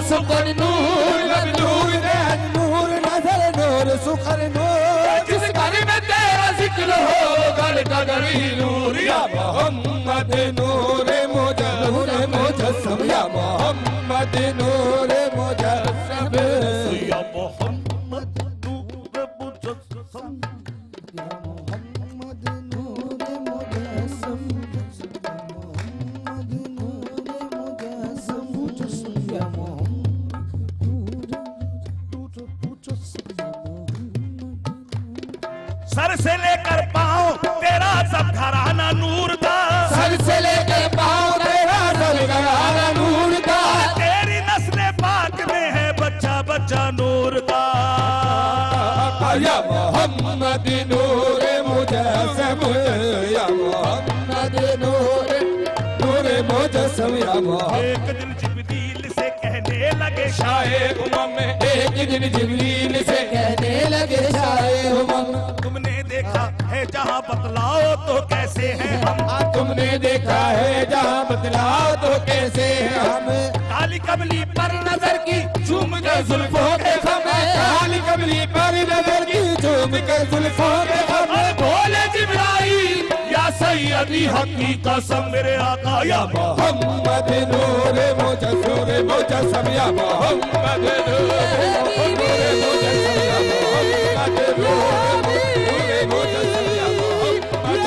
सुकर नूर नूर दे नूर नजर नूर सुकर नूर जिस घर में तेरा जिक्र हो घर का गरी नूर या मोहम्मद नूर मुजस्सम या मोहम्मद नूर मुजस्सम या मोहम्मद नूर मुजस्सम या मोहम्मद नूर मुजस्सम मोहम्मद नूर मुजस्सम या मोहम्मद सर से लेकर पांव तेरा सब घराना नूर का सर से लेकर पांव तेरा सब घराना नूर का तेरी नस्ल पाक में है बच्चा बच्चा नूर का या मोहम्मद नूर मुजस्सम या मोहम्मद नूर मुजस्सम या मोहम्मद। एक दिन जिब्रील से कहने लगे शाये उमम एक दिन जिब्रील से कहने लगे शाये उमम तुमने देखा है जहाँ बतलाओ तो कैसे हैं हम तुमने देखा है जहाँ बतलाओ तो कैसे हैं हम काली कमली पर नजर की झूम के जुल्फों के खम काली कमली पर नजर की झूम के जुल्फों के खम बोले जिब्राइल या सैयदी हकी कसम मेरे आका या मोहम्मद नूर मुजस्सम या मोहम्मद नूर मुजस्सम या मोहम्मद नूर मुजस्सम या मोहम्मद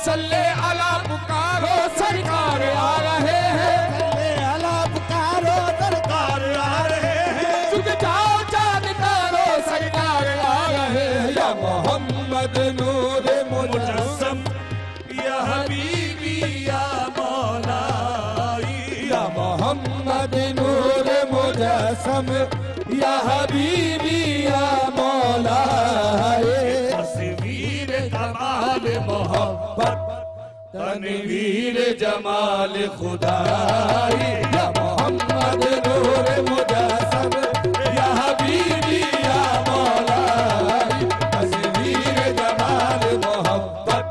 सल्ले अला पुकारो सरकार आ रहे हैं सल्ले अला पुकारो सरकार आ रहे हैं झुक जाओ चांद तारो सरकार आ रहे हैं या मोहम्मद नूर मुजस्सम या हबीबी या मौला या मोहम्मद नूर मुजस्सम या हबीबी या मौला तस्वीर कमाल मोहब्बत तनवीर जमाल खुदाई या मोहम्मद नूर मुजस्सम या हबीबी या मौला तस्वीर जमाल मोहब्बत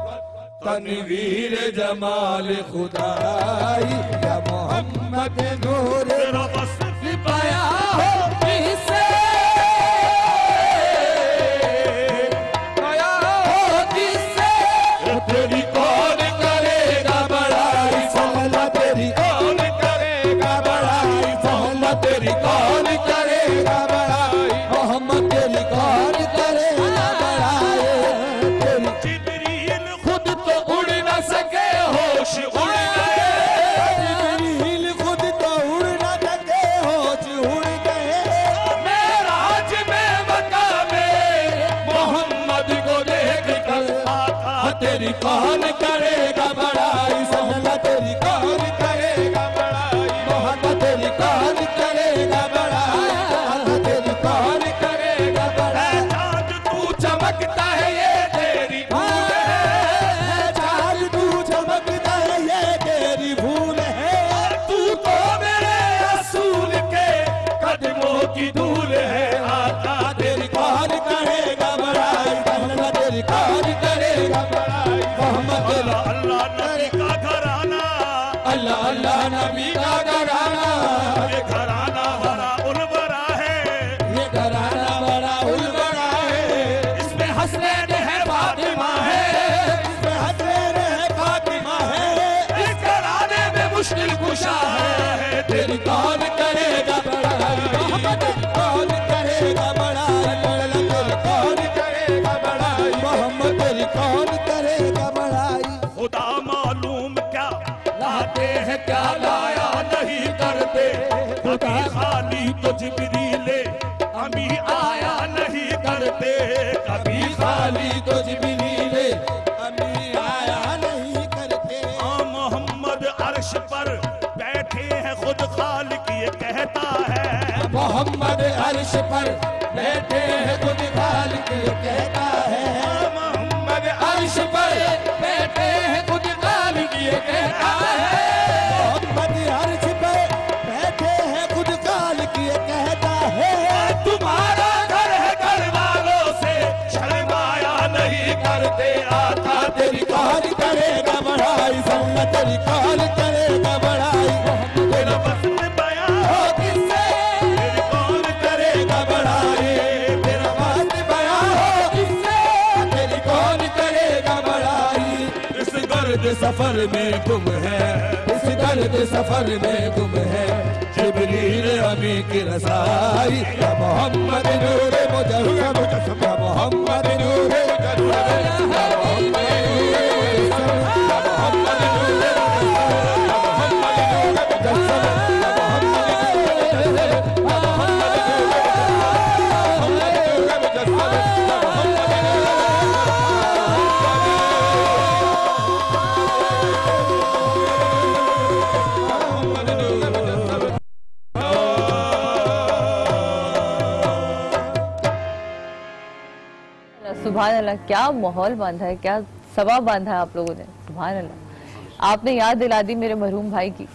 तनवीर जमाल खुदाई या मोहम्मद नूर पाया हो किसे पाया हो किसे तेरी कौन करेगा बड़ाई सोहला तेरी कौन करेगा बड़ाई सोहला तेरी कौन करेगा बड़ाई मोहम्मद तेरी कौन करेगा बड़ाई जिब्रील खुद तो उड़ न सके होश उड़ गए जिब्रील खुद तो उड़ न सके होश उड़ गए मेराज में मकामे मोहम्मद को देख कर आका तेरी कौन करेगा बड़ाई सोहला तेरी कौन करेगा बड़ाई मोहम्मद तेरी कौन करेगा बड़ाई मोहम्मद तेरी कौन करेगा बड़ाई चांद तू चमकता है ये तेरी भूल है चाल तू चमकता है ये तेरी भूल है तू तो मेरे रसूल के कदमों की धूल है आका तेरी कौन करेगा बड़ाई सोहला तेरी कौन करेगा बड़ाई मोहम्मद तेरी अल्लाह नबी का घराना अल्लाह अल्लाह नबी का घराना ये घराना बड़ा उलबरा है ये घराना बड़ा उलबड़ा है इसमें हसनैन है फातिमा है इसमें हसनैन है फातिमा है इस घराने में मुश्किल कुशा है तेरी कौन करेगा बड़ाई मोहम्मद कौन करेगा बड़ाई तेरी कौन करेगा बड़ाई मोहम्मद तेरी कौन करेगा बड़ाई खुदा मालूम क्या लाते हैं क्या लाया नहीं करते खुदा खाली तो जिब्रीले अमी आया नहीं करते कभी खाली तो जिब्रील अमी आया नहीं करते मोहम्मद अर्श पर बैठे हैं खुद खालिक ये कहता है मोहम्मद अर्श पर बैठे हैं खुद खालिक ये कहता है मोहम्मद अर्श पर बैठे हैं खुद खालिक ये कहता है मोहम्मद अर्श पर बैठे हैं खुद खालिक ये करते आता तेरी कौन करेगा बढ़ाई, संग तेरी कौन करेगा बढ़ाई। तेरा वस्फ बयां हो किससे, तेरी कौन करेगा बढ़ाई। तेरा बात बयां हो किससे, तेरी कौन करेगा बढ़ाई। इस गर्द सफर में गुम है, इस दर्द सफर में गुम है जिब्रील अमी की रसाई। या मोहम्मद नूर मुजस्सम, या मोहम्मद नूर मुजस्सम, या मोहम्मद सुभान अल्लाह, क्या माहौल बांधा है, क्या सवा बांधा है आप लोगों ने। सुभान अल्लाह, आपने याद दिला दी मेरे मरहूम भाई की।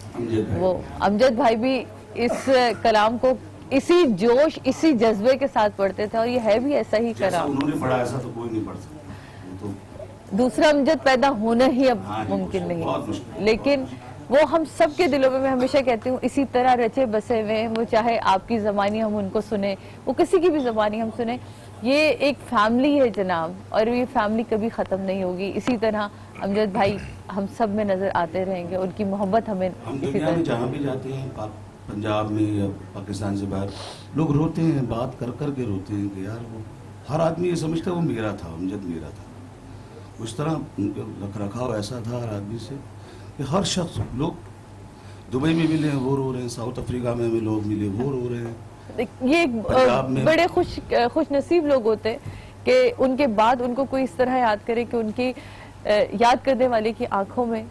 वो अमजद भाई भी इस कलाम को इसी जोश, इसी जज्बे के साथ पढ़ते थे और ये है भी ऐसा ही कलाम। उन्होंने पढ़ा ऐसा तो कोई नहीं पढ़ सकता। तो दूसरा अमजद पैदा होना ही अब मुमकिन नहीं, लेकिन वो हम सब के दिलों में, मैं हमेशा कहती हूँ, इसी तरह रचे बसे हुए हैं। वो चाहे आपकी ज़बानी हम उनको सुने, वो किसी की भी ज़बानी हम सुने, ये एक फैमिली है जनाब, और ये फैमिली कभी ख़त्म नहीं होगी। इसी तरह अमजद भाई हम सब में नज़र आते रहेंगे, उनकी मोहब्बत हमें हम इसी दुनिया में तरह। जहाँ भी जाते हैं, पंजाब में या पाकिस्तान से बाहर, लोग रोते हैं, बात कर कर के रोते हैं कि यार वो हर आदमी ये समझता है वो मेरा था, अमजद मेरा था। उस तरह रख रखाव ऐसा था हर आदमी से कि हर शख्स, लोग दुबई में मिले हैं वो रो रहे हैं, साउथ अफ्रीका में भी लोग मिले वो रो रहे हैं। ये बड़े खुश नसीब लोग होते हैं कि उनके बाद उनको कोई इस तरह याद करे कि उनकी याद करने वाले की आंखों में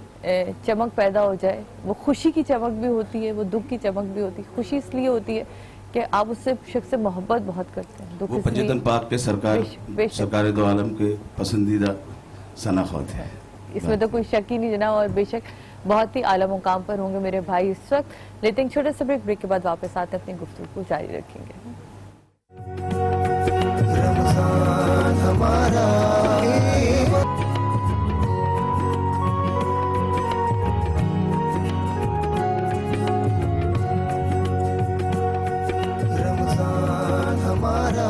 चमक पैदा हो जाए। वो खुशी की चमक भी होती है, वो दुख की चमक भी होती है। खुशी इसलिए होती है कि आप उससे शख्स से मोहब्बत बहुत करते हैं। दुख वो पंजतन पाक के सरकार दो आलम के पसंदीदा शनाख्त है, इसमें तो कोई शक ही नहीं जना। और बेशक बहुत ही आला मुकाम पर होंगे मेरे भाई इस वक्त। लेते हैं छोटे से ब्रेक के बाद वापस आते अपनी गुफ्तगू को जारी रखेंगे। रमज़ान हमारा रमज़ान हमारा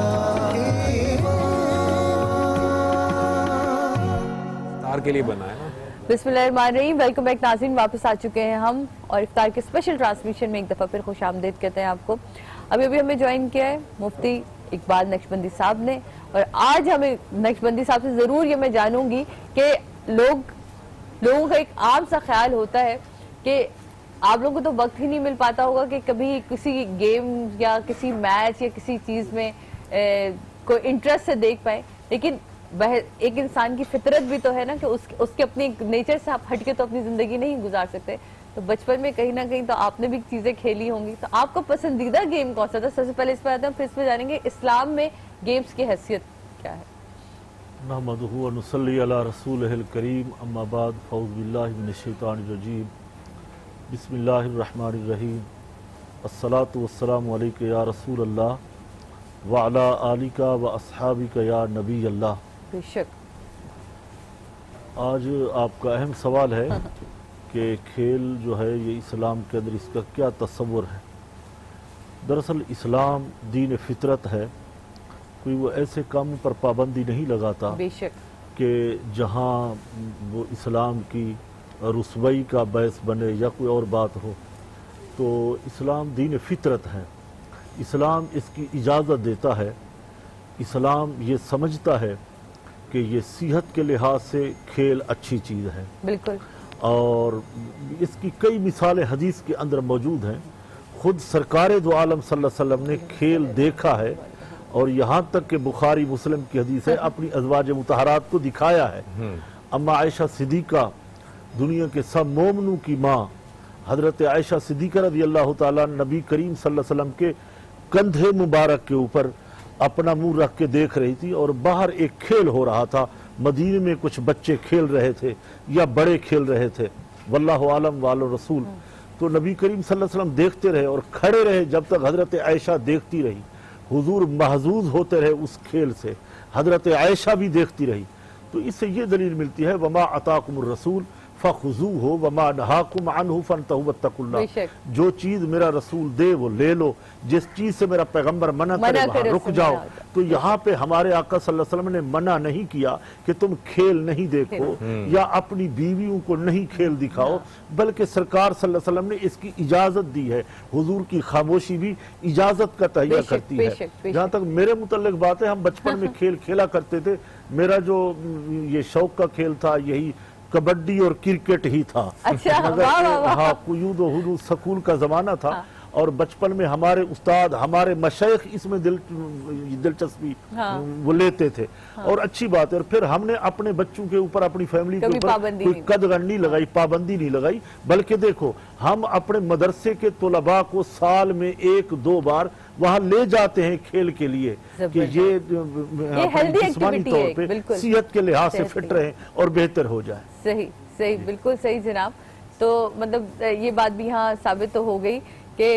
इफ्तार के लिए बना है ना। बिस्मिल्लाहिर्रहमानिर्रहीम। वेलकम बैक नाज़रीन, वापस आ चुके हैं हम और इफ्तार के स्पेशल ट्रांसमिशन में एक दफ़ा फिर खुश आमदीद कहते हैं आपको। अभी हमें ज्वाइन किया है मुफ्ती इकबाल नक्शबंदी साहब ने, और आज हमें नक्शबंदी साहब से ज़रूर ये मैं जानूंगी कि लोगों का एक आम सा ख्याल होता है कि आप लोगों को तो वक्त ही नहीं मिल पाता होगा कि कभी किसी गेम या किसी मैच या किसी चीज़ में कोई इंटरेस्ट से देख पाए, लेकिन वह एक इंसान की फितरत भी तो है ना कि उसके अपने नेचर से आप हटके तो अपनी जिंदगी नहीं गुजार सकते। तो बचपन में कहीं ना कहीं तो आपने भी चीजें खेली होंगी, तो आपका पसंदीदा गेम कौन सा था? सबसे पहले इस पर आते हैं, फिर इसमें जानेंगे इस्लाम में गेम्स की हैसियत क्या है। नहमदुहु व नुसल्ली अला रसूलिहिल करीम, अम्मा बाद, फ़ऊज़ु बिल्लाहि मिनश शैतानिर रजीम, बिस्मिल्लाहिर रहमानिर रहीम, अस्सलातु वस्सलामु अलैका या रसूल अल्लाह व अला आलिका व अस्हाबिका या नबी अल्लाह। बेशक आज आपका अहम सवाल है कि खेल जो है ये इस्लाम के अंदर इसका क्या तस्वुर है। दरअसल इस्लाम दीन फितरत है, कोई वो ऐसे काम पर पाबंदी नहीं लगाता बेशक कि जहाँ वो इस्लाम की रुसवाई का बायस बने या कोई और बात हो। तो इस्लाम दीन फितरत है, इस्लाम इसकी इजाज़त देता है। इस्लाम ये समझता है कि ये सेहत के लिहाज से खेल अच्छी चीज़ है, बिल्कुल, और इसकी कई मिसालें हदीस के अंदर मौजूद हैं। खुद सरकार दो आलम सल्लल्लाहु अलैहि वसल्लम ने खेल देखा है, और यहाँ तक कि बुखारी मुस्लिम की हदीस है, अपनी अज़वाज मुतहरात को दिखाया है। अम्मा आयशा सिद्दीक़ा, दुनिया के सब मोमनों की माँ, हज़रत आयशा सिद्दीक़ा रज़ियल्लाहु ताला नबी करीम सल्लल्लाहु अलैहि वसल्लम के कंधे मुबारक के ऊपर अपना मुंह रख के देख रही थी, और बाहर एक खेल हो रहा था। मदीने में कुछ बच्चे खेल रहे थे या बड़े खेल रहे थे, वल्लाहु आलम वालो रसूल। तो नबी करीम सल्लल्लाहु अलैहि वसल्लम देखते रहे और खड़े रहे जब तक हज़रत आयशा देखती रही। हुजूर महजूज होते रहे उस खेल से, हज़रत आयशा भी देखती रही। तो इससे ये दलील मिलती है वमा अताकुमुर रसूल फखुजू हो वमा नहाकुम अन्हु फंतहु वत्तकुल्लाह। जो चीज मेरा रसूल दे वो ले लो, जिस चीज से मेरा पैगंबर मना करे वहां रुक जाओ। तो यहाँ पे हमारे आका सल्लल्लाहु अलैहि वसल्लम ने मना नहीं किया कि तुम खेल नहीं देखो या अपनी बीवियों को नहीं खेल दिखाओ, बल्कि सरकार सल्लल्लाहु अलैहि वसल्लम ने इसकी इजाजत दी है। हुजूर की खामोशी भी इजाजत का तहैया करती है। जहाँ तक मेरे मुतल्लिक बात है, हम बचपन में खेल खेला करते थे। मेरा जो ये शौक का खेल था यही कबड्डी और क्रिकेट ही था। अच्छा, मगर हाँ, कुयूद और हुदूद स्कूल का जमाना था। हाँ। और बचपन में हमारे उस्ताद, हमारे मशैख इसमें दिलचस्पी वो लेते थे। हाँ। और अच्छी बात है। और फिर हमने अपने बच्चों के ऊपर, अपनी फैमिली के ऊपर कोई कदगन नहीं लगाई, पाबंदी नहीं लगाई, बल्कि देखो हम अपने मदरसे के तलबा को साल में 1-2 बार वहां ले जाते हैं खेल के लिए कि ये जिस्मानी तौर पे सेहत के लिहाज से फिट रहे और बेहतर हो जाए। सही सही, बिल्कुल सही जनाब। तो मतलब ये बात भी यहाँ साबित तो हो गई कि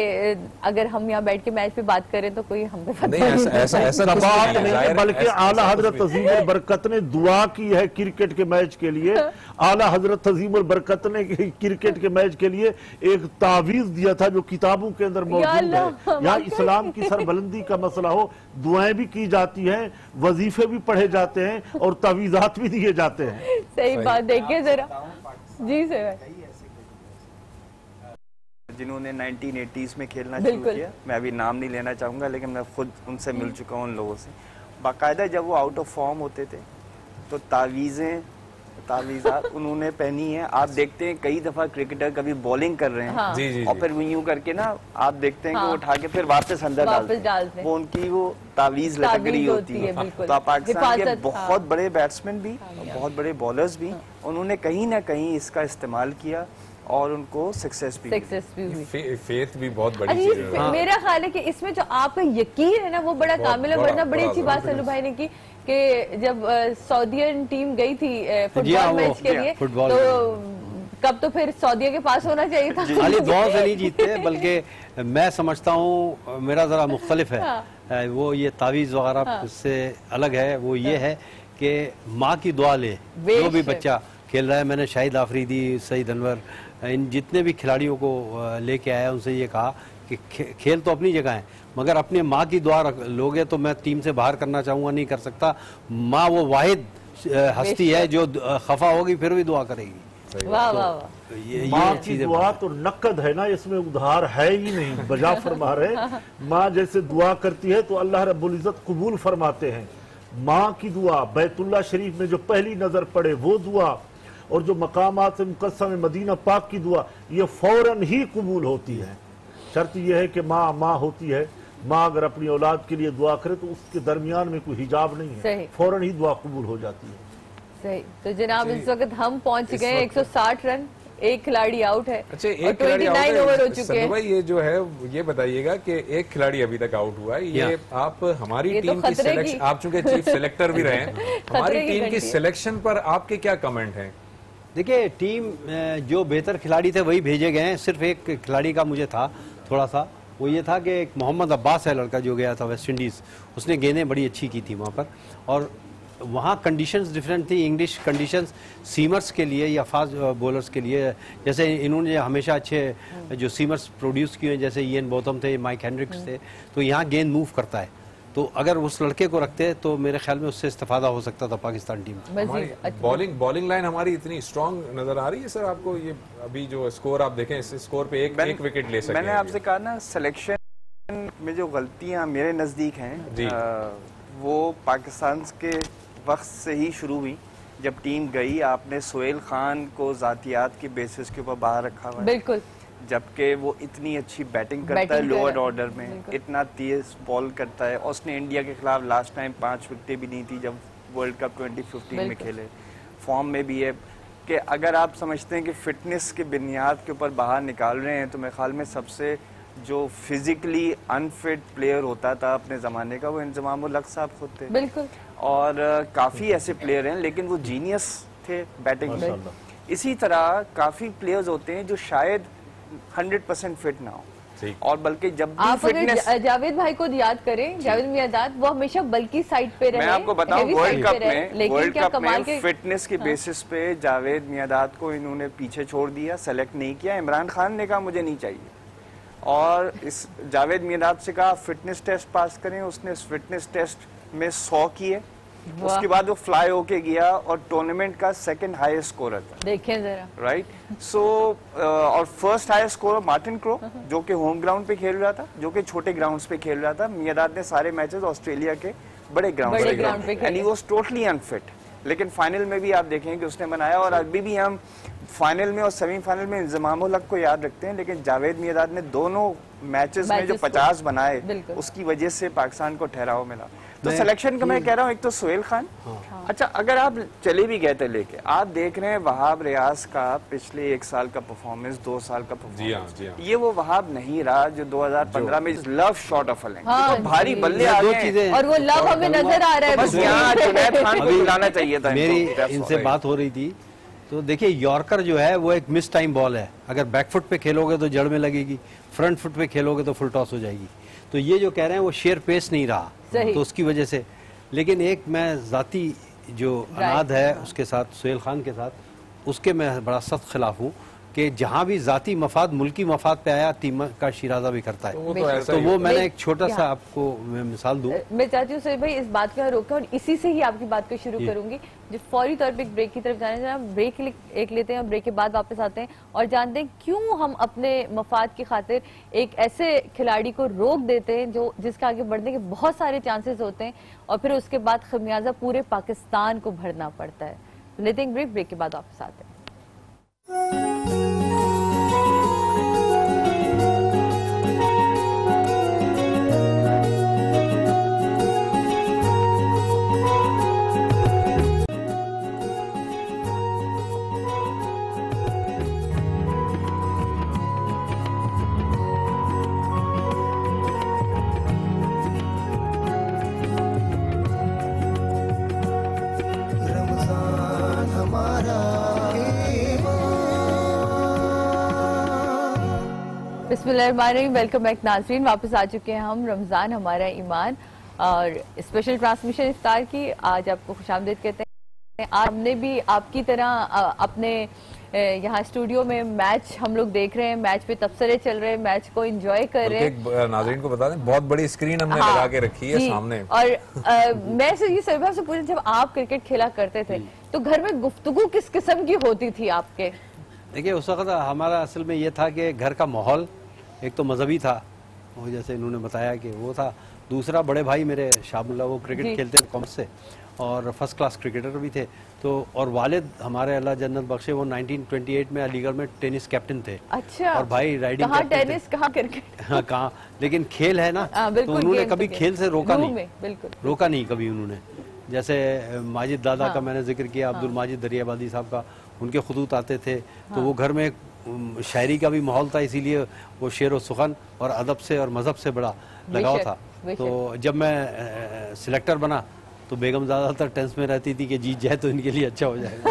अगर हम यहाँ बैठ के मैच पे बात करें तो कोई हम पे नहीं, ऐसा बात नहीं, बल्कि आला हजरत अजीमुल बरकत ने दुआ की है क्रिकेट के मैच के लिए। आला हजरत अजीमुल बरकत ने क्रिकेट के मैच के लिए एक तावीज दिया था जो किताबों के अंदर मौजूद है। यहाँ इस्लाम की सरबलंदी का मसला हो, दुआएं भी की जाती हैं, वजीफे भी पढ़े जाते हैं और तावीजात भी दिए जाते हैं। सही बात। देखिए जरा जी सर, जिन्होंने 1980s में खेलना शुरू किया, मैं अभी नाम नहीं लेना चाहूँगा, लेकिन मैं खुद उनसे मिल चुका हूँ उन लोगों से। बाकायदा जब वो आउट ऑफ फॉर्म होते थे तो तावीज़ात उन्होंने पहनी है। आप देखते हैं कई दफ़ा क्रिकेटर कभी बॉलिंग कर रहे हैं, हाँ। जी, और फिर यूं करके ना आप देखते हैं कि वो उठा के फिर वापस अंदर डालते हैं, वो उनकी वो तावीज़ लटक रही होती है। तो पाकिस्तान के बहुत बड़े बैट्समैन भी, बहुत बड़े बॉलर्स भी, उन्होंने कहीं ना कहीं इसका इस्तेमाल किया और उनको सक्सेस भी हुई। फेथ भी बहुत बड़ी चीज है। हाँ। मेरा ख्याल है कि इसमें जो आपका यकीन है ना वो बड़ा कामिल है। वरना बड़ी अच्छी बात सल्लू भाई ने की कि जब सऊदीयन टीम गई थी फुटबॉल मैच के लिए, तो कब तो फिर सऊदीया के पास होना चाहिए था। खाली दुआ से नहीं जीतते, बल्कि मैं समझता हूँ मेरा जरा मुख्तलिफ है। हाँ। वो ये तावीज़ वगैरह से अलग है। वो ये है कि माँ की दुआ ले, जो भी बच्चा खेल रहा है। मैंने शाहिद आफरीदी, सईद अनवर, इन जितने भी खिलाड़ियों को लेके आया उनसे ये कहा कि खेल तो अपनी जगह है, मगर अपने माँ की दुआ लोगे तो मैं टीम से बाहर करना चाहूँगा, नहीं कर सकता। माँ वो वाहिद हस्ती है जो खफा होगी फिर भी दुआ करेगी। वाह वाह, माँ की दुआ तो नकद है ना, इसमें उधार है ही नहीं। बजा फरमा रहे, माँ जैसे दुआ करती है तो अल्लाह रब्बुल इज्जत कबूल फरमाते हैं। माँ की दुआ बैतुल्लाह शरीफ में जो पहली नजर पड़े वो दुआ, और जो मकामात से मुकस्सम मदीना पाक की दुआ, ये फौरन ही कबूल होती है। शर्त यह है कि माँ होती है। माँ अगर अपनी औलाद के लिए दुआ करे तो उसके दरमियान में कोई हिजाब नहीं है, फौरन ही दुआ कबूल हो जाती है। सही। तो जनाब इस वक्त हम पहुंच गए 160 रन, एक खिलाड़ी आउट है। अच्छा, एक खिलाड़ी 29 ओवर हो चुके हैं। भाई ये जो है ये बताइएगा कि एक खिलाड़ी अभी तक आउट हुआ है। ये आप हमारी टीम की सिलेक्शन, आप चूंकि चीफ सिलेक्टर भी रहे हैं, हमारी टीम की सिलेक्शन पर आपके क्या कमेंट हैं? देखिए, टीम जो बेहतर खिलाड़ी थे वही भेजे गए हैं। सिर्फ एक खिलाड़ी का मुझे था थोड़ा सा, वो ये था कि एक मोहम्मद अब्बास है लड़का जो गया था वेस्ट इंडीज़, उसने गेंदें बड़ी अच्छी की थी वहाँ पर, और वहाँ कंडीशंस डिफरेंट थी। इंग्लिश कंडीशंस सीमर्स के लिए या फास्ट बॉलर्स के लिए, जैसे इन्होंने हमेशा अच्छे जो सीमर्स प्रोड्यूस किए हैं, जैसे इयन बोथम थे, माइक हेनरिक्स थे, तो यहाँ गेंद मूव करता है। तो अगर उस लड़के को रखते तो मेरे ख्याल में उससे इस्तेफादा हो सकता था पाकिस्तान टीम को। बॉलिंग लाइन हमारी इतनी स्ट्रांग नजर आ रही है सर आपको? ये अभी जो स्कोर आप देखें, इस स्कोर पे एक विकेट ले सकते हैं। मैंने आपसे कहा ना, सिलेक्शन में जो गलतियां मेरे नजदीक हैं वो पाकिस्तान के वक्त से ही शुरू हुई। जब टीम गई, आपने सोहेल खान को जातियात की बेसिस के ऊपर बाहर रखा हुआ है, बिल्कुल, जबकि वो इतनी अच्छी बैटिंग करता है लोअर ऑर्डर में, इतना तेज बॉल करता है। और उसने इंडिया के खिलाफ लास्ट टाइम 5 विकेटें भी नहीं थी जब वर्ल्ड कप 2015 में खेले। फॉर्म में भी है कि अगर आप समझते हैं कि फिटनेस के बुनियाद के ऊपर बाहर निकाल रहे हैं, तो मेरे ख्याल में सबसे जो फिजिकली अनफिट प्लेयर होता था अपने ज़माने का, वो इंजमाम उल हक साहब खुद थे। बिल्कुल। और काफ़ी ऐसे प्लेयर हैं, लेकिन वो जीनियस थे बैटिंग में। इसी तरह काफ़ी प्लेयर्स होते हैं जो शायद 100% फिट ना हो, और बल्कि जब भी आप फिटनेस, अगर जावेद भाई को याद करें, जावेद मियादाद, वो हमेशा बल्कि साइड पे रहे। मैं आपको बताऊं वर्ल्ड कप में के फिटनेस की बेसिस पे जावेद मियादाद को इन्होंने पीछे छोड़ दिया, सेलेक्ट नहीं किया। इमरान खान ने कहा मुझे नहीं चाहिए, और इस जावेद मियादाद से कहा फिटनेस टेस्ट पास करें। उसने इस फिटनेस टेस्ट में 100 किए, उसके बाद वो फ्लाई होके गया और टूर्नामेंट का सेकंड हाईएस्ट स्कोरर था। देखें जरा, राइट। सो और first highest scorer Martin crow, जो कि होम ग्राउंड पे खेल रहा था, जो कि छोटे ग्राउंड्स पे खेल रहा था। मियादाद ने सारे मैचेस ऑस्ट्रेलिया के बड़े ग्राउंड पे खेले, and he was totally unfit. लेकिन फाइनल में भी आप देखेंगे कि उसने बनाया, और अभी भी हम फाइनल में और सेमीफाइनल में इंजमामुल हक को याद रखते हैं, लेकिन जावेद मियादाद ने दोनों मैचेस में जो 50 बनाए, उसकी वजह से पाकिस्तान को ठहराव मिला। तो सिलेक्शन का मैं कह रहा हूँ, एक तो सोहेल खान। अच्छा, अगर आप चले भी गए थे लेके, आप देख रहे हैं वहाब रियाज का पिछले 1 साल का परफॉर्मेंस, 2 साल का परफॉर्मेंस, ये वो वहाब नहीं रहा जो 2015 में लव शॉट ऑफ अलेंग, भारी बल्ले आ गए, और वो लव हमें नजर आ रहा है। बस यहाँ जुनैद खान को खिलाना चाहिए था। मेरी इनसे बात हो रही थी, तो देखिए यॉर्कर जो है वो एक मिस टाइम बॉल है। अगर बैकफुट पे खेलोगे तो जड़ में लगेगी, फ्रंट फुट पे खेलोगे तो फुल टॉस हो जाएगी। तो ये जो कह रहे हैं वो शेयर पेस नहीं रहा, तो उसकी वजह से। लेकिन एक मैं जाती जो अनाद है उसके साथ, सोहेल खान के साथ, उसके मैं बड़ा सख्त खिलाफ हूँ कि जहाँ भी जाती मफाद मुल्की मफाद पे आया, टीम का शिराजा भी करता है। तो वो मैंने एक छोटा सा आपको मैं मिसाल दूं। मैं चाहती हूँ सोहेल भाई इस बात को रोकें, और इसी से ही आपकी बात को शुरू करूंगी, जो फौरी तौर पे एक ब्रेक की तरफ जाने जाना। ब्रेक एक लेते हैं और ब्रेक के बाद वापस आते हैं और जानते हैं क्यों हम अपने मफाद की खातिर एक ऐसे खिलाड़ी को रोक देते हैं जो जिसके आगे बढ़ने के बहुत सारे चांसेस होते हैं, और फिर उसके बाद खमियाजा पूरे पाकिस्तान को भरना पड़ता है। लेते हैं ब्रेक, ब्रेक के बाद वापस आते हैं। बिस्मिल्लाहिर्रहमानिर्रहीम, वेलकम बैक नाज़रीन। वापस आ चुके हैं हम, रमज़ान हमारा ईमान और स्पेशल ट्रांसमिशन इफ्तार की। आज आपको खुशामदीद कहते हैं। आज हमने भी आपकी तरह अपने यहाँ स्टूडियो में मैच हम लोग देख रहे हैं, मैच पे तबसरे चल रहे हैं, मैच को एंजॉय कर रहे हैं। नाज़रीन को बता दें, बहुत बड़ी स्क्रीन हमने लगा के रखी है सामने। और मैं ये सभी से पूछूं, जब आप क्रिकेट खेला करते थे तो घर में गुफ्तगू किस किस्म की होती थी आपके? देखिए उस वक्त हमारा असल में ये था कि घर का माहौल एक तो मजहबी था, वो जैसे इन्होंने बताया कि वो था। दूसरा, बड़े भाई मेरे शामुल्ला वो क्रिकेट खेलते थे कॉमर्स से और फर्स्ट क्लास क्रिकेटर भी थे। तो और वालिद हमारे अल्लाह जन्नत बख्शे वो 1928 में अलीगढ़ में टेनिस कैप्टन थे। अच्छा। और भाई राइडिंग कहाँ टेनिस, कहाँ क्रिकेट? हाँ कहाँ, लेकिन खेल है ना, तो उन्होंने कभी खेल से रोका नहीं कभी उन्होंने। जैसे माजिद दादा का मैंने जिक्र किया, अब्दुल माजिद दरियाबादी साहब का, उनके खुतूत आते थे। तो वो घर में शायरी का भी माहौल था, इसीलिए वो शेर व सुखन और अदब से और मजहब से बड़ा लगाव था। तो जब मैं सिलेक्टर बना तो बेगम ज़्यादातर टेंस में रहती थी कि जीत जाए तो इनके लिए अच्छा हो जाएगा।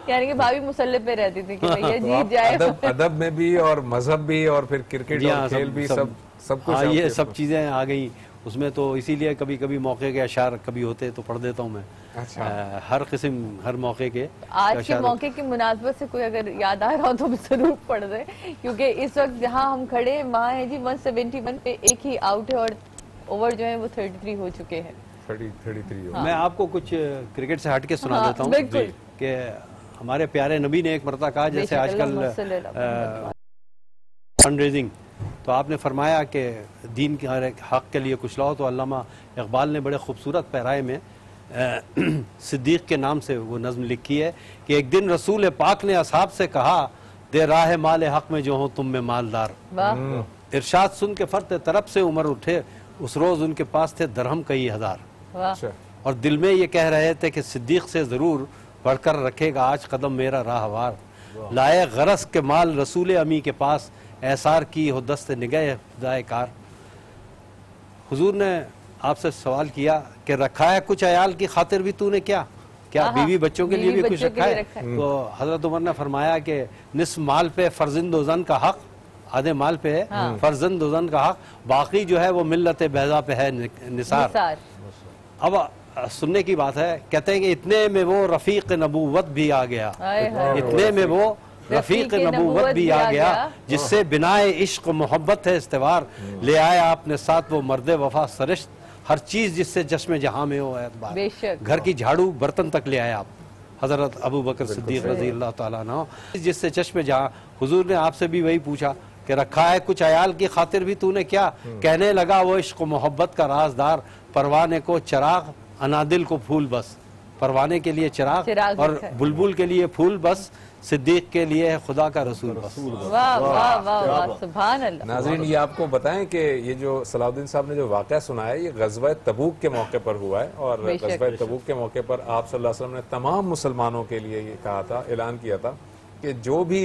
यानी कि भाभी मुसल्ले पे रहती थी कि भैया जीत जाए। अदब में भी और मजहब भी और फिर क्रिकेट और खेल भी सब कुछ। हाँ, ये सब चीज़ें आ गई उसमें। तो इसीलिए कभी कभी मौके के अशार कभी होते तो पढ़ देता हूँ मैं। अच्छा। हर किस्म हर मौके के। आज के मौके की मुनासबत से कोई अगर याद आ रहा हो तो जरूर पढ़ दे, क्योंकि इस वक्त जहाँ हम खड़े वहाँ है जी 171 पे एक ही आउट है और ओवर जो है वो 33 हो चुके हैं। 33। मैं आपको कुछ क्रिकेट से हट के सुना देता हूँ कि हमारे प्यारे नबी ने एक मरतबा कहा, जैसे आजकल फंड रेजिंग, तो आपने फरमाया कि दीन के हक के लिए कुछ लाओ। तो अल्लामा इकबाल ने बड़े खूबसूरत पैराए में सिद्दीक के नाम से वो नज़्म लिखी है कि एक दिन रसूल पाक ने असहाब से कहा, दे राह माल हक में जो हो तुम में मालदार। इरशाद सुन के फर्त तरफ से उमर उठे, उस रोज उनके पास थे दरहम कई हजार। और दिल में ये कह रहे थे कि सिद्दीक से जरूर बढ़कर रखेगा आज कदम मेरा राहवार। लाए गरस के माल रसूल अमी के पास, एसार की हो दस्त निगाह खुदाए कार। हुजूर ने आपसे सवाल किया कि रखा है कुछ अयाल की खातिर भी तूने क्या बीवी बच्चों के लिए भी कुछ रखा है? तो हजरत उमर ने फरमाया कि निस्फ माल पे फर्जिंद जन का हक, आधे माल पे है, फर्जंद उज़न का हक, बाकी जो है वो मिल्लत बैज़ा पे है निसार। अब सुनने की बात है, कहते हैं कि इतने में वो रफीक नबूवत भी आ गया, इतने में वो रफीक नबूवत भी आ गया, जिससे बिनाए इश्क मोहब्बत है इस्तेवार, ले आए आपने साथ वो मर्द वफा सरिश्त, हर चीज जिससे चश्मे जहां में हो एतबार, घर की झाड़ू बर्तन तक ले आए आप हजरत अबू बकर सिद्दीक रज़ी अल्लाह ताला अन्हु, जिससे चश्मे जहां। हुजूर ने आपसे भी वही पूछा कि रखा है कुछ अयाल की खातिर भी तूने क्या, कहने लगा वो इश्क मोहब्बत का राजदार, परवाने को चिराग अनादिल को फूल बस, परवाने के लिए चिराग और बुलबुल के लिए फूल बस, सिद्दीक के लिए है खुदा का रसूल बस। वाह वाह वाह, सुभान अल्लाह। नाज़रीन, ये आपको बताएं कि ये जो सलाउद्दीन साहब ने जो वाक़या सुना है, ये ग़ज़वा तबूक के मौके पर हुआ है, और ग़ज़वा तबूक के मौके पर आप सल्लल्लाहु अलैहि वसल्लम ने तमाम मुसलमानों के लिए ये कहा था, ऐलान किया था कि जो भी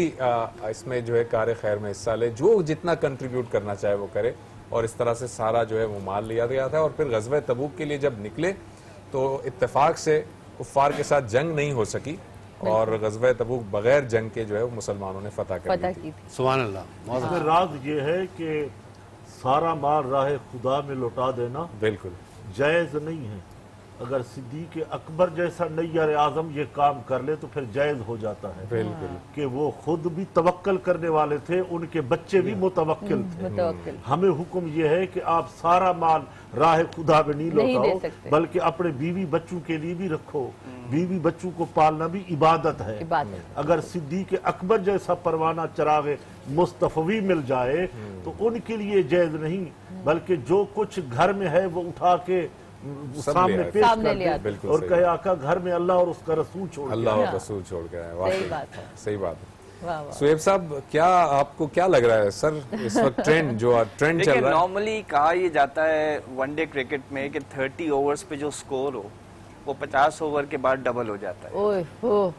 इसमें जो है कार खैर में हिस्सा ले, जो जितना कंट्रीब्यूट करना चाहे वो करे, और इस तरह से सारा जो है वो माल लिया गया था। और फिर ग़ज़वा तबूक के लिए जब निकले तो इत्तेफाक से कुफ़ार के साथ जंग नहीं हो सकी, और ग़ज़वा तबूक बगैर जंग के जो है वो मुसलमानों ने फतह कर दी थी। सुभान अल्लाह। इसमें राज ये है कि सारा माल राह खुदा में लौटा देना बिल्कुल जायज नहीं है। अगर सिद्दीक अकबर जैसा नैयर आजम ये काम कर ले तो फिर जायज हो जाता है, बिल्कुल, कि वो खुद भी तवक्कल करने वाले थे, उनके बच्चे भी मुतवक्किल थे। हमें हुक्म ये है कि आप सारा माल राह खुदा में नहीं लौटाओ, बल्कि अपने बीवी बच्चों के लिए भी रखो। बीवी बच्चों को पालना भी इबादत है। अगर सिद्दीक अकबर जैसा परवाना चिराग मुस्तफवी मिल जाए तो उनके लिए जायज नहीं, बल्कि जो कुछ घर में है वो उठा के सामने पेश कर दे और कहे आका घर में अल्लाह और उसका रसूल छोड़, अल्लाह और रसूल छोड़ के आए। सही बात है। सुहेब साहब, क्या आपको क्या लग रहा है सर, इस वक्त ट्रेंड चल रहा है? नॉर्मली कहा यह जाता है वनडे क्रिकेट में कि 30 ओवर्स पे जो स्कोर हो वो 50 ओवर के बाद डबल हो जाता है।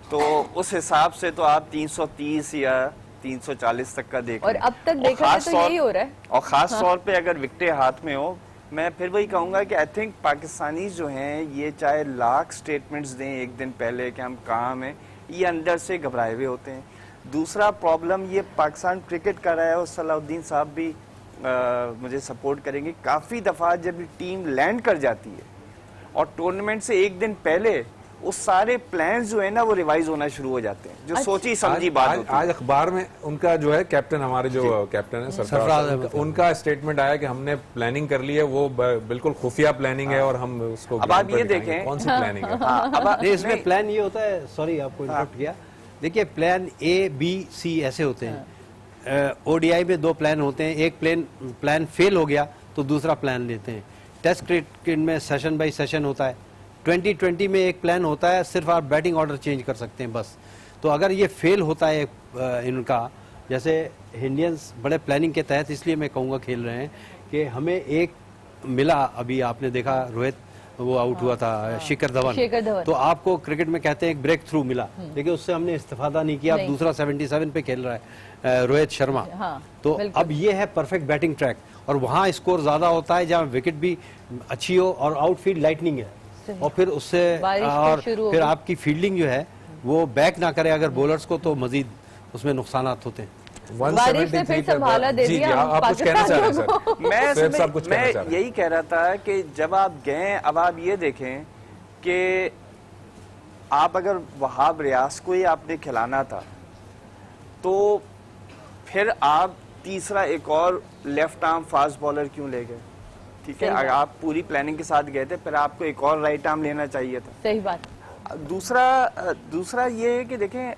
तो उस हिसाब से तो आप 330 या 340 तक का देख, और अब तक देखा तो यही हो रहा है। और खास तौर पे अगर विकेटें हाथ में हो, मैं फिर वही कहूंगा कि आई थिंक पाकिस्तानी जो हैं, ये चाहे लाख स्टेटमेंट्स दें एक दिन पहले कि हम कहाँ हैं, ये अंदर से घबराए हुए होते हैं। दूसरा प्रॉब्लम ये पाकिस्तान क्रिकेट कर रहा है, और सलाउद्दीन साहब भी मुझे सपोर्ट करेंगे, काफ़ी दफ़ा जब टीम लैंड कर जाती है और टूर्नामेंट से एक दिन पहले उस सारे प्लान्स जो है ना वो रिवाइज होना शुरू हो जाते हैं, जो सोची समझी बात होती है। आज अखबार में उनका जो है कैप्टन, हमारे जो कैप्टन है सरफराज, उनका स्टेटमेंट आया कि हमने प्लानिंग कर ली है, वो बिल्कुल खुफिया प्लानिंग है, और हम उसको अब आप ये देखें कौन सी प्लानिंग है। अब इसमें प्लान ये होता है, सॉरी आपको इंटरप्ट किया, देखिए प्लान A, B, C ऐसे होते हैं। ODI में 2 प्लान होते हैं, एक प्लान फेल हो गया तो दूसरा प्लान लेते हैं। टेस्ट क्रिकेट में सेशन बाई सेशन होता है। 2020 में एक प्लान होता है, सिर्फ आप बैटिंग ऑर्डर चेंज कर सकते हैं बस। तो अगर ये फेल होता है इनका, जैसे इंडियंस बड़े प्लानिंग के तहत, इसलिए मैं कहूँगा खेल रहे हैं कि हमें एक मिला, अभी आपने देखा रोहित वो आउट हुआ था, शिखर धवन, तो आपको क्रिकेट में कहते हैं एक ब्रेक थ्रू मिला, लेकिन उससे हमने इस्तेफादा नहीं किया। अब दूसरा 77 पे खेल रहा है रोहित शर्मा। तो अब ये है परफेक्ट बैटिंग ट्रैक, और वहाँ स्कोर ज्यादा होता है जहाँ विकेट भी अच्छी हो और आउटफील्ड लाइटनिंग है, और फिर उससे और फिर आपकी फील्डिंग जो है वो बैक ना करे अगर बॉलर्स को, तो मजीद उसमें नुकसान होते हैं। बारिश ने फिर संभाला दे दिया। आप कुछ कहना चाह रहे हैं सर? मैं यही कह रहा था कि जब आप गए, अब आप ये देखें कि आप अगर वहाब रियाज को ही आपने खिलाना था, तो फिर आप तीसरा एक और लेफ्ट आर्म फास्ट बॉलर क्यों ले गए? ठीक है, अगर आप पूरी प्लानिंग के साथ गए थे, फिर आपको एक और राइट आर्म लेना चाहिए था। सही बात। दूसरा ये है कि देखें,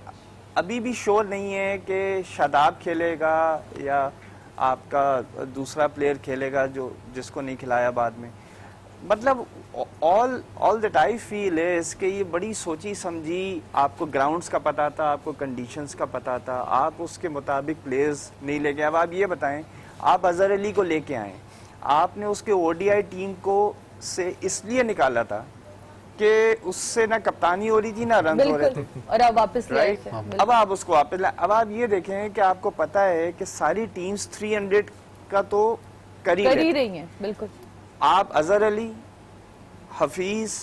अभी भी श्योर नहीं है कि शादाब खेलेगा या आपका दूसरा प्लेयर खेलेगा जो जिसको नहीं खिलाया बाद में। मतलब all that I feel is कि ये बड़ी सोची समझी, आपको ग्राउंड्स का पता था, आपको कंडीशंस का पता था, आप उसके मुताबिक प्लेयर्स नहीं लेके। अब आप ये बताएं, आप अजहर अली को लेके आए, आपने उसके ODI टीम को से इसलिए निकाला था कि उससे ना कप्तानी हो रही थी ना रन हो रहे थे, और अब वापस राइट। अब आप उसको वापस लाए। अब आप ये देखें कि आपको पता है कि सारी टीम्स 300 का तो कर ही रही हैं। बिल्कुल। आप अजहर अली, हफीज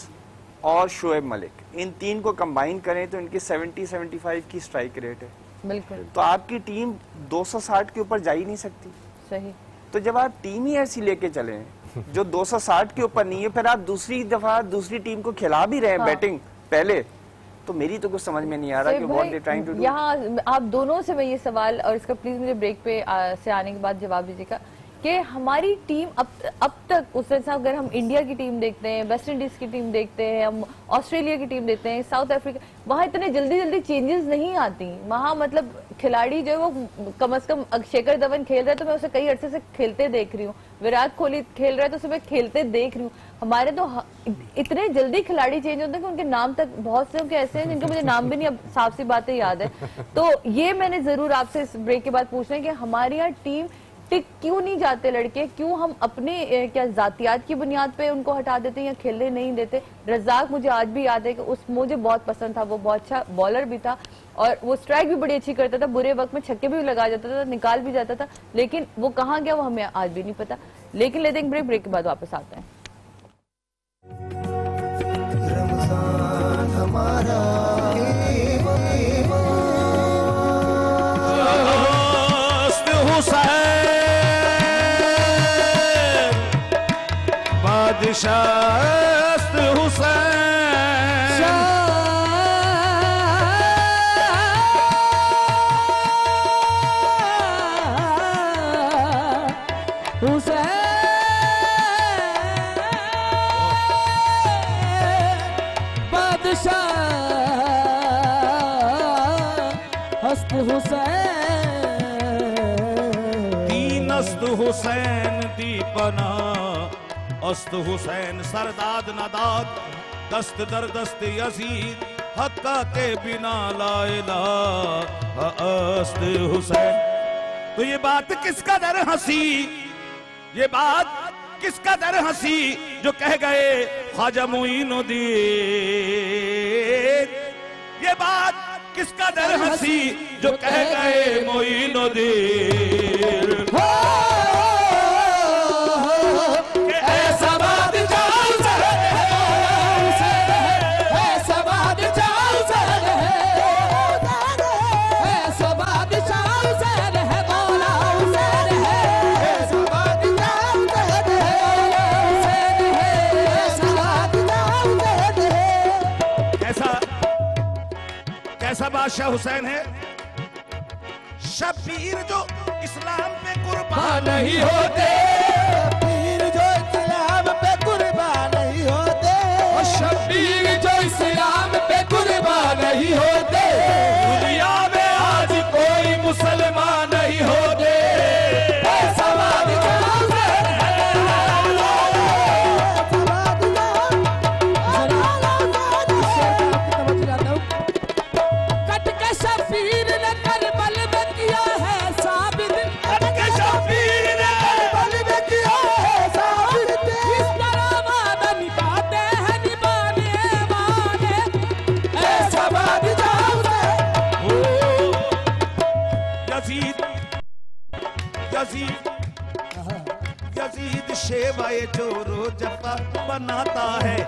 और शोएब मलिक, इन 3 को कंबाइन करें तो इनकी 70-75 की स्ट्राइक रेट है। बिल्कुल। तो आपकी टीम 260 के ऊपर जा ही नहीं सकती। सही। तो जब आप टीम ही ऐसी लेके चले जो 260 के ऊपर नहीं है, फिर आप दूसरी दफा दूसरी टीम को खिला भी रहे हैं बैटिंग पहले, तो मेरी तो कुछ समझ में नहीं आ रहा कि what they trying to do. यहाँ आप दोनों से मैं ये सवाल, और इसका प्लीज मुझे ब्रेक पे से आने के बाद जवाब दीजिएगा कि हमारी टीम अब तक उस तरह से, अगर हम इंडिया की टीम देखते हैं, वेस्ट इंडीज की टीम देखते हैं, हम ऑस्ट्रेलिया की टीम देखते हैं, साउथ अफ्रीका, वहाँ इतने जल्दी चेंजेस नहीं आती। वहाँ मतलब खिलाड़ी जो है वो कम से कम, शेखर धवन खेल रहा है तो मैं उसे कई अरसे से खेलते देख रही हूँ, विराट कोहली खेल रहा है तो उसे मैं खेलते देख रही हूँ। हमारे तो इतने जल्दी खिलाड़ी चेंज होते हैं कि उनके नाम तक, बहुत से उनके ऐसे हैं जिनके मुझे नाम भी नहीं अब साफ सी बातें याद है। तो ये मैंने जरूर आपसे इस ब्रेक के बाद पूछना है कि हमारी यहाँ टीम टिक क्यों नहीं जाते लड़के, क्यों हम अपने क्या जातियात की बुनियाद पे उनको हटा देते हैं या खेलने नहीं देते। रज़ाक मुझे आज भी याद है कि मुझे बहुत पसंद था, वो बहुत अच्छा बॉलर भी था और वो स्ट्राइक भी बड़ी अच्छी करता था, बुरे वक्त में छक्के भी लगा जाता था, निकाल भी जाता था, लेकिन वो कहाँ गया वो हमें आज भी नहीं पता। लेकिन लेते हैं ब्रेक के बाद वापस आते हैं। रमजान हमारा बादशाह हुसैन, बादशाह हस्त हुसैन, दीन अस्त हुसैन दीपना अस्त हुसैन, सरदाद नदाद दस्त दर दस्त यजीद, हक्का के बिना ला इलाहा अस्त हुसैन। तो ये बात किसका दर हंसी, ये बात किसका दर हंसी जो कह गए ख्वाजा मोइनुद्दीन, ये बात किसका दर हंसी जो कह गए मोइनुद्दीन। कैसा बादशाह हुसैन है, शबीर जो इस्लाम पे कुर्बान नहीं होते, शबीर जो इस्लाम पे कुर्बान नहीं होते, और शबीर जो इस्लाम पे कुर्बान नहीं होते, दुनिया में आज कोई मुसलमान नहीं होते। यजीद शेवाए जो रोजफा बनाता है,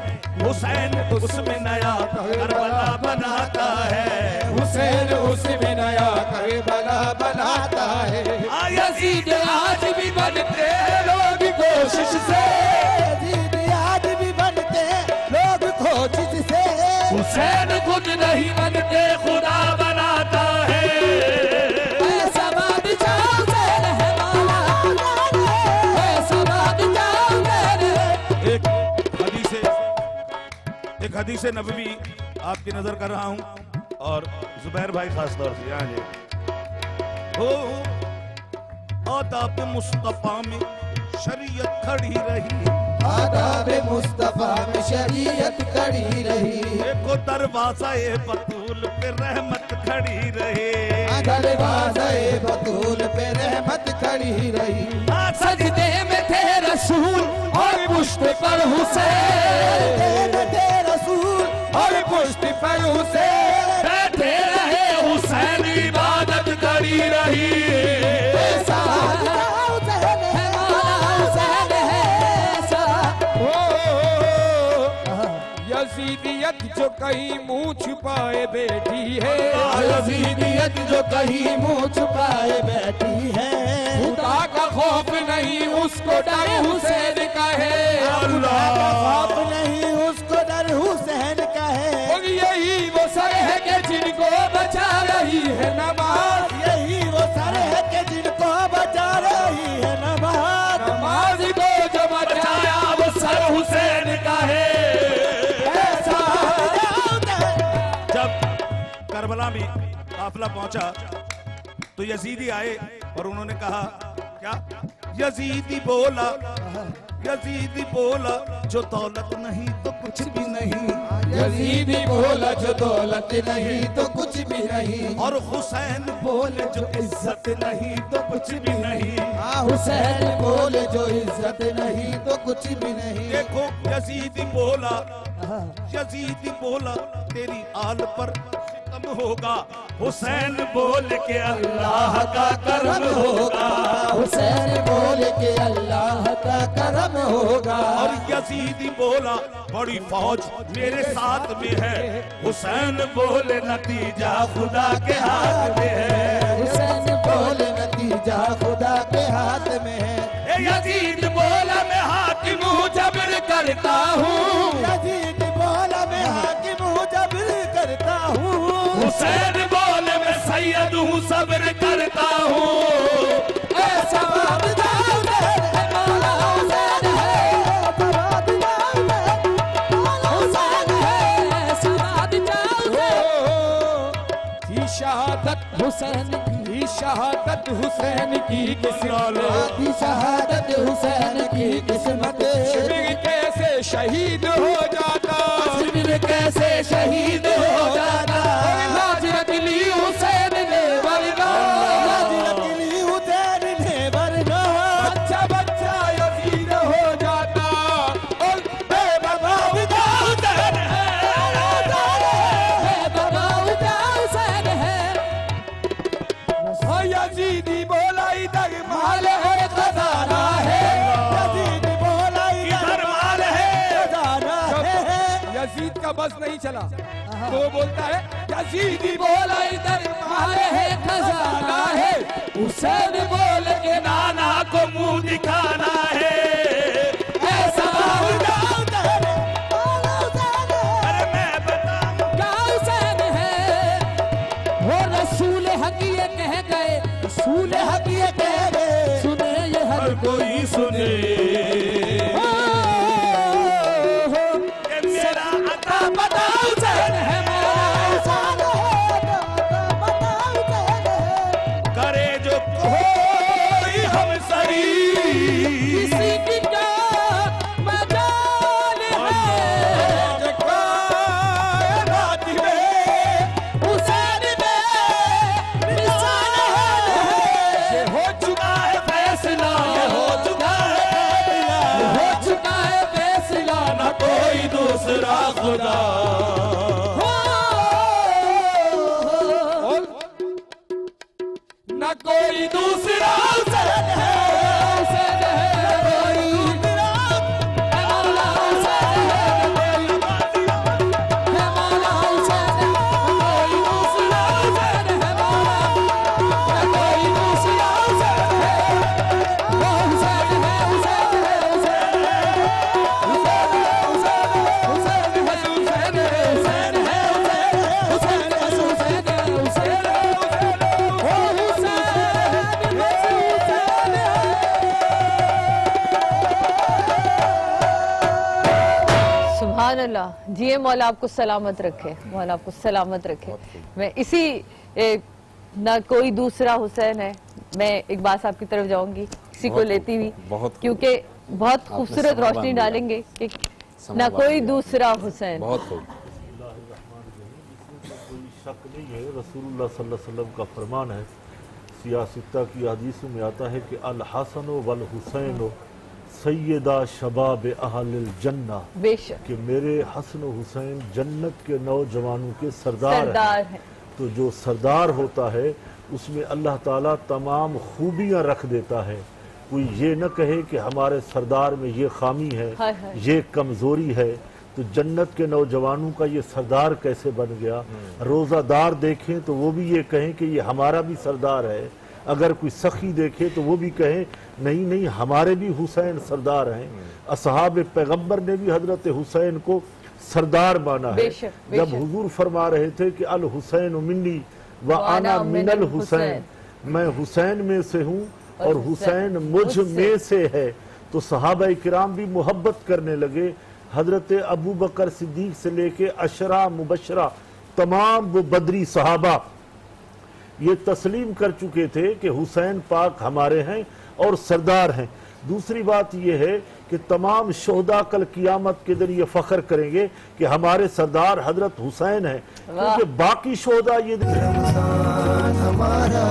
हुसैन उसमें नया करबला बनाता है, हुसैन उसमें नया करबला बनाता है। यजीद आज भी बनते हैं लोग कोशिश से, यजीद आज भी बनते लोग कोशिश से, हुसैन खुद नहीं बनते खुदा बनाता है। एक हदीस नबवी आपकी नजर कर रहा हूं और जुबैर भाई खास तौर से यहाँ हो आदाब मुस्तफा में शरीयत खड़ी रही, आदाब मुस्तफा में शरीयत खड़ी रही, देखो दरवाजा ए बतूल पे रहमत खड़ी रही, दरवाजा ए बतूल पे रहमत खड़ी रही। सजदे में थे रसूल और पुष्ट पर हुसैन, और पुष्ट पर हुसैन बैठे रहे, हुसैन इबादत करी रही। यजीदियत जो कहीं मुंह छुपाए बैठी है, यजीदियत जो कहीं मुंह छुपाए बैठी है, खुदा का खौफ नहीं उसको डर हुसैन का है, खुदा का खौफ नहीं उसको डर हुसैन का है। और यही वो सर है कि जिनको बचा रही है नमाज, यही वो सर है कि जिनको बचा रही है नमाज, नमाज को जो बचाया वो सर हुसैन का है। जब करबला में काफिला पहुंचा तो यजीदी आए और उन्होंने कहा क्या? यजीदी बोला जो दौलत नहीं तो कुछ भी नहीं, यजीदी बोला जो दौलत नहीं तो कुछ भी नहीं, और हुसैन बोले जो इज्जत नहीं तो कुछ भी नहीं, हुसैन बोले जो इज्जत नहीं तो कुछ भी नहीं। देखो यजीदी बोला तेरी आल पर सितम होगा, हुसैन बोल के अल्लाह का करम होगा, हुसैन बोल के अल्लाह का करम होगा। और यजीदी बोला बड़ी फौज मेरे साथ में है, हुसैन बोले नतीजा खुदा के हाथ में है, हुसैन बोले नतीजा खुदा के हाथ में है। यजीद बोला मैं हाकिम हूँ जबर करता हूँ, यजीद बोला मैं हाकिम हूँ जबर करता हूँ, हुसैन बोले मैं सैयद हूँ सब्र करता हूँ। ऐसा शहादत हुसैन की किस्मत, शहादत हुसैन की किस्मत, शिबिर कैसे शहीद हो जाता, शिबिर कैसे शहीद हो जाता, नाजरत ली हुसैन ने वरना, नाजरत ली हुसैन ने वरना, बच्चा बच्चा यजीद हो जाता, और बेबा हुसैन है, बेबा हुसैन है। यजीदी बोला इधर माल है खजाना है, यजीदी बोला इधर माल है खजाना है। यजीद का बस नहीं चला तो वो बोलता है यजीदी बोला इधर माल है खजाना है, हुसैन बोल के नाना को मुंह दिखाना है। ऐसा अरे मैं बताऊं क्या हुसैन है, वो रसूल हक ये कह गए, रसूल हक ये कह गए, सुने ये हर कोई सुने, मेरा अता पता हुसैन है, करे जो कोई हम सरी, किसी की क्या मजाल है, जो कायनात में हुसैन में मिसाल है। ये हो चुका है फैसला, ये हो चुका है फैसला, न कोई दूसरा खुदा। न कोई दूसरा हुसैन है, हुसैन है कोई दूसरा, है मौला हुसैन है मौला हुसैन है, कोई दूसरा हुसैन है मौला, न कोई दूसरा हुसैन है, वो हुसैन है, हुसैन है, हुसैन है, हुसैन है, हुसैन है, हुसैन है, हुसैन है, हुसैन है, हुसैन है, हुसैन है, हुसैन है, सुभान अल्लाह। जी मौला आपको सलामत रखे, मौला आपको सलामत रखे। मैं इसी ना कोई दूसरा हुसैन है, मैं एक बात आपकी तरफ जाऊंगी इसी को लेती हुई, क्योंकि बहुत खूबसूरत रोशनी डालेंगे कि ना कोई दूसरा हुसैन। बहुत खूब। कोई शक नहीं है, रसूलुल्लाह सल्लल्लाहु अलैहि वसल्लम का फरमान है, सियासत्ता की हदीसों में आता है कि अल हसन वल हुसैन सैयदा शबाब अहलिल जन्ना, बेशक कि मेरे हसन हुसैन जन्नत के नौजवानों के सरदार हैं। तो जो सरदार होता है उसमें अल्लाह ताला तमाम खूबियां रख देता है। कोई ये न कहे कि हमारे सरदार में ये खामी है, ये कमज़ोरी है, तो जन्नत के नौजवानों का ये सरदार कैसे बन गया। रोज़ादार देखें तो वो भी ये कहें कि ये हमारा भी सरदार है, अगर कोई सखी देखे तो वो भी कहें नहीं नहीं हमारे भी हुसैन सरदार हैं। असहाब पैगंबर ने भी हजरत हुसैन को सरदार माना है। जब हुजूर फरमा रहे थे कि अल हुसैन मिन्नी व आना मिनल हुसैन, मैं हुसैन में से हूँ और हुसैन मुझ में से है, तो सहाबा किराम भी मोहब्बत करने लगे। हजरत अबू बकर सिद्दीक से लेके अशरा मुबशरा तमाम वो बदरी सहाबा ये तस्लीम कर चुके थे कि हुसैन पाक हमारे हैं और सरदार हैं। दूसरी बात यह है कि तमाम शोहदा कल कियामत के दिन ये फख्र करेंगे कि हमारे सरदार हजरत हुसैन हैं, क्योंकि बाकी शोहदा ये हमारा